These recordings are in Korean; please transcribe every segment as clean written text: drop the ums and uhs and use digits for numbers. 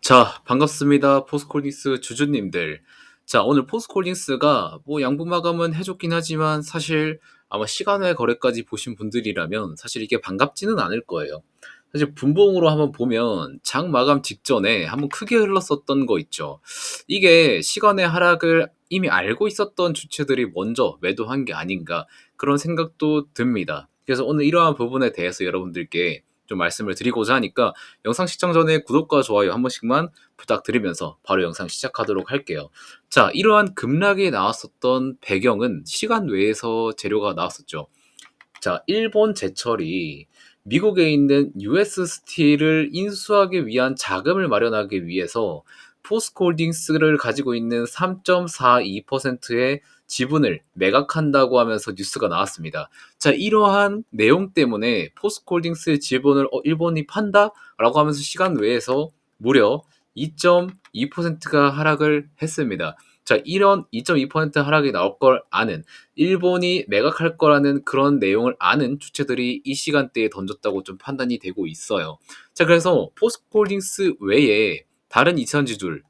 자, 반갑습니다. 포스코딩스 주주님들. 자, 오늘 포스코딩스가 뭐 양분 마감은 해줬긴 하지만 사실 아마 시간외 거래까지 보신 분들이라면 사실 이게 반갑지는 않을 거예요. 사실 분봉으로 한번 보면 장 마감 직전에 한번 크게 흘렀었던 거 있죠. 이게 시간의 하락을 이미 알고 있었던 주체들이 먼저 매도한 게 아닌가 그런 생각도 듭니다. 그래서 오늘 이러한 부분에 대해서 여러분들께 좀 말씀을 드리고자 하니까 영상 시청 전에 구독과 좋아요 한 번씩만 부탁드리면서 바로 영상 시작하도록 할게요. 자, 이러한 급락이 나왔었던 배경은 시간 외에서 재료가 나왔었죠. 자, 일본 제철이 미국에 있는 US 스틸을 인수하기 위한 자금을 마련하기 위해서 포스코홀딩스를 가지고 있는 3.42%의 지분을 매각한다고 하면서 뉴스가 나왔습니다. 자, 이러한 내용 때문에 포스코홀딩스의 지분을 일본이 판다? 라고 하면서 시간 외에서 무려 2.2%가 하락을 했습니다. 자, 이런 2.2% 하락이 나올 걸 아는, 일본이 매각할 거라는 그런 내용을 아는 주체들이 이 시간대에 던졌다고 좀 판단이 되고 있어요. 자, 그래서 포스코홀딩스 외에 다른 이천지들,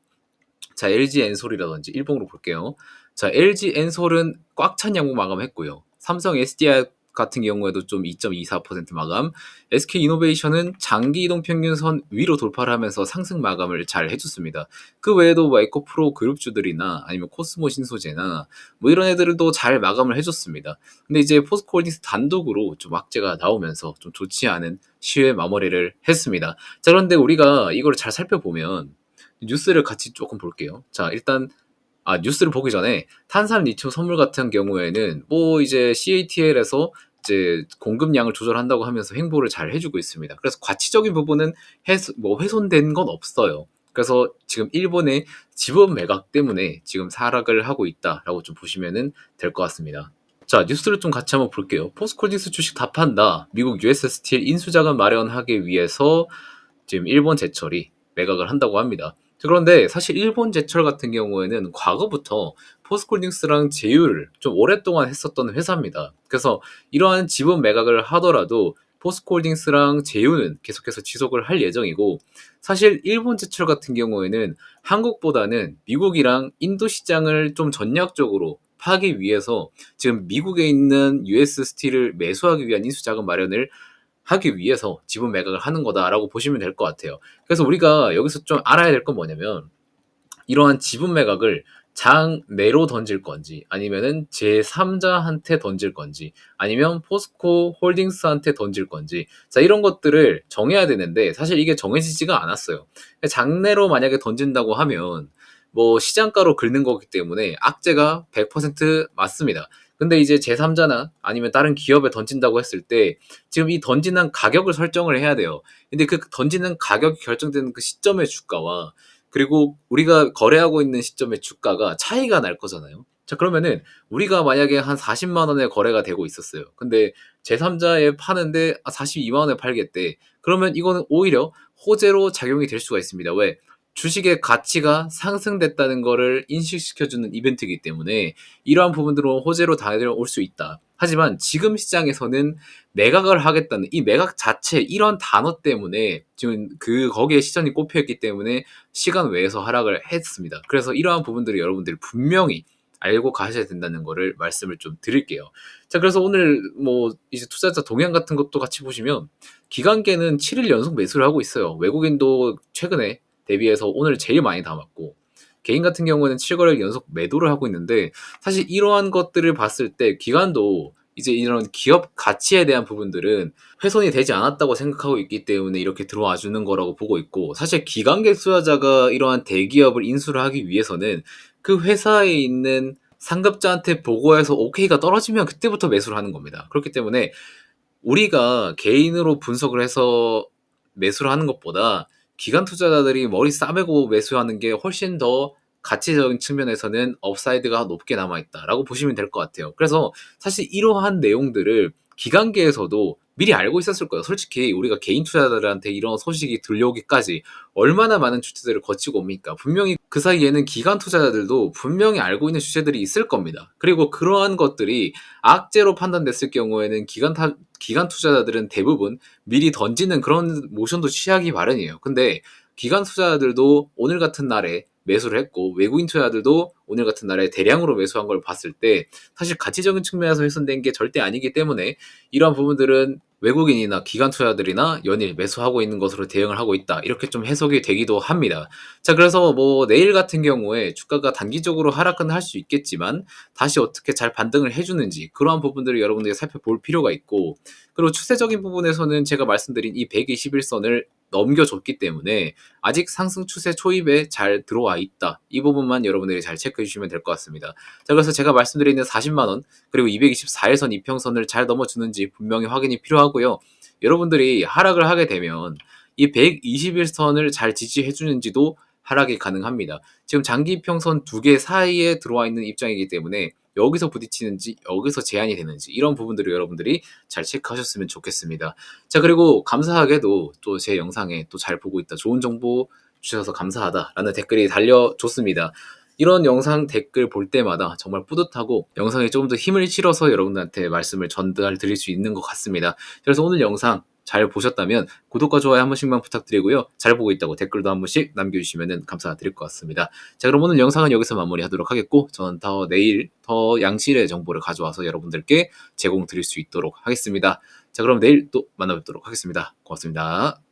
자, LG 엔솔이라든지 일본으로 볼게요. 자, LG 엔솔은 꽉 찬 양봉 마감했고요. 삼성 SDI 같은 경우에도 좀 2.24% 마감, SK이노베이션은 장기 이동 평균선 위로 돌파를 하면서 상승 마감을 잘 해줬습니다. 그 외에도 뭐 에코프로 그룹주들이나 아니면 코스모 신소재나 뭐 이런 애들도 잘 마감을 해줬습니다. 근데 이제 포스코홀딩스 단독으로 좀 악재가 나오면서 좀 좋지 않은 시회 마무리를 했습니다. 자, 그런데 우리가 이걸 잘 살펴보면 뉴스를 같이 조금 볼게요. 자, 일단 뉴스를 보기 전에 탄산 리튬 선물 같은 경우에는 뭐 이제 CATL에서 이제 공급량을 조절한다고 하면서 행보를 잘 해주고 있습니다. 그래서 가치적인 부분은 훼손된 건 없어요. 그래서 지금 일본의 지분 매각 때문에 지금 하락을 하고 있다라고 좀 보시면 될 것 같습니다. 자, 뉴스를 좀 같이 한번 볼게요. 포스코딩스 주식 다 판다. 미국 US 스틸 인수자금 마련하기 위해서 지금 일본 제철이 매각을 한다고 합니다. 그런데 사실 일본 제철 같은 경우에는 과거부터 포스코홀딩스랑 제휴를 좀 오랫동안 했었던 회사입니다. 그래서 이러한 지분 매각을 하더라도 포스코홀딩스랑 제휴는 계속해서 지속을 할 예정이고, 사실 일본 제철 같은 경우에는 한국보다는 미국이랑 인도 시장을 좀 전략적으로 파기 위해서 지금 미국에 있는 US 스틸을 매수하기 위한 인수자금 마련을 하기 위해서 지분 매각을 하는 거다라고 보시면 될 것 같아요. 그래서 우리가 여기서 좀 알아야 될 건 뭐냐면, 이러한 지분 매각을 장 내로 던질 건지 아니면은 제3자한테 던질 건지 아니면 포스코 홀딩스한테 던질 건지, 자, 이런 것들을 정해야 되는데 사실 이게 정해지지가 않았어요. 장내로 만약에 던진다고 하면 뭐 시장가로 긁는 거기 때문에 악재가 100% 맞습니다. 근데 이제 제3자나 아니면 다른 기업에 던진다고 했을 때 지금 이 던지는 가격을 설정을 해야 돼요. 근데 그 던지는 가격이 결정되는 그 시점의 주가와 그리고 우리가 거래하고 있는 시점의 주가가 차이가 날 거잖아요. 자, 그러면은 우리가 만약에 한 40만 원에 거래가 되고 있었어요. 근데 제3자에 파는데 42만 원에 팔겠대. 그러면 이거는 오히려 호재로 작용이 될 수가 있습니다. 왜? 주식의 가치가 상승됐다는 거를 인식시켜주는 이벤트이기 때문에 이러한 부분들은 호재로 다가올 수 있다. 하지만 지금 시장에서는 매각을 하겠다는 이 매각 자체 이런 단어 때문에 지금 거기에 시선이 꼽혀있기 때문에 시간 외에서 하락을 했습니다. 그래서 이러한 부분들을 여러분들이 분명히 알고 가셔야 된다는 거를 말씀을 좀 드릴게요. 자, 그래서 오늘 뭐 이제 투자자 동향 같은 것도 같이 보시면 기관계는 7일 연속 매수를 하고 있어요. 외국인도 최근에 대비해서 오늘 제일 많이 담았고, 개인 같은 경우에는 7거래일 연속 매도를 하고 있는데, 사실 이러한 것들을 봤을 때 기관도 이제 이런 기업 가치에 대한 부분들은 훼손이 되지 않았다고 생각하고 있기 때문에 이렇게 들어와 주는 거라고 보고 있고, 사실 기관계 투자자가 이러한 대기업을 인수를 하기 위해서는 그 회사에 있는 상급자한테 보고해서 오케이가 떨어지면 그때부터 매수를 하는 겁니다. 그렇기 때문에 우리가 개인으로 분석을 해서 매수를 하는 것보다 기관 투자자들이 머리 싸매고 매수하는 게 훨씬 더 가치적인 측면에서는 업사이드가 높게 남아있다라고 보시면 될 것 같아요. 그래서 사실 이러한 내용들을 기관계에서도 미리 알고 있었을 거예요. 솔직히 우리가 개인 투자자들한테 이런 소식이 들려오기까지 얼마나 많은 주체들을 거치고 옵니까? 분명히 그 사이에는 기관 투자자들도 분명히 알고 있는 주체들이 있을 겁니다. 그리고 그러한 것들이 악재로 판단됐을 경우에는 기관 투자자들은 대부분 미리 던지는 그런 모션도 취하기 마련이에요. 근데 기관 투자자들도 오늘 같은 날에 매수를 했고 외국인 투자자들도 오늘 같은 날에 대량으로 매수한 걸 봤을 때 사실 가치적인 측면에서 훼손된 게 절대 아니기 때문에 이러한 부분들은 외국인이나 기관 투자자들이나 연일 매수하고 있는 것으로 대응을 하고 있다. 이렇게 좀 해석이 되기도 합니다. 자, 그래서 뭐 내일 같은 경우에 주가가 단기적으로 하락은 할 수 있겠지만 다시 어떻게 잘 반등을 해주는지 그러한 부분들을 여러분들이 살펴볼 필요가 있고, 그리고 추세적인 부분에서는 제가 말씀드린 이 121선을 넘겨줬기 때문에 아직 상승 추세 초입에 잘 들어와 있다. 이 부분만 여러분들이 잘 체크해 주시면 될 것 같습니다. 자, 그래서 제가 말씀드리는 40만원 그리고 224일선 이평선을 잘 넘어주는지 분명히 확인이 필요하고요. 여러분들이 하락을 하게 되면 이 121선을 잘 지지해 주는지도 하락이 가능합니다. 지금 장기 이평선 두 개 사이에 들어와 있는 입장이기 때문에 여기서 부딪히는지 여기서 제한이 되는지 이런 부분들을 여러분들이 잘 체크하셨으면 좋겠습니다. 자, 그리고 감사하게도 또 제 영상에 또 잘 보고 있다, 좋은 정보 주셔서 감사하다라는 댓글이 달려줬습니다. 이런 영상 댓글 볼 때마다 정말 뿌듯하고 영상에 조금 더 힘을 실어서 여러분들한테 말씀을 전달 드릴 수 있는 것 같습니다. 그래서 오늘 영상 잘 보셨다면 구독과 좋아요 한 번씩만 부탁드리고요. 잘 보고 있다고 댓글도 한 번씩 남겨주시면 감사드릴 것 같습니다. 자, 그럼 오늘 영상은 여기서 마무리하도록 하겠고 저는 더 내일 더 양질의 정보를 가져와서 여러분들께 제공 드릴 수 있도록 하겠습니다. 자, 그럼 내일 또 만나뵙도록 하겠습니다. 고맙습니다.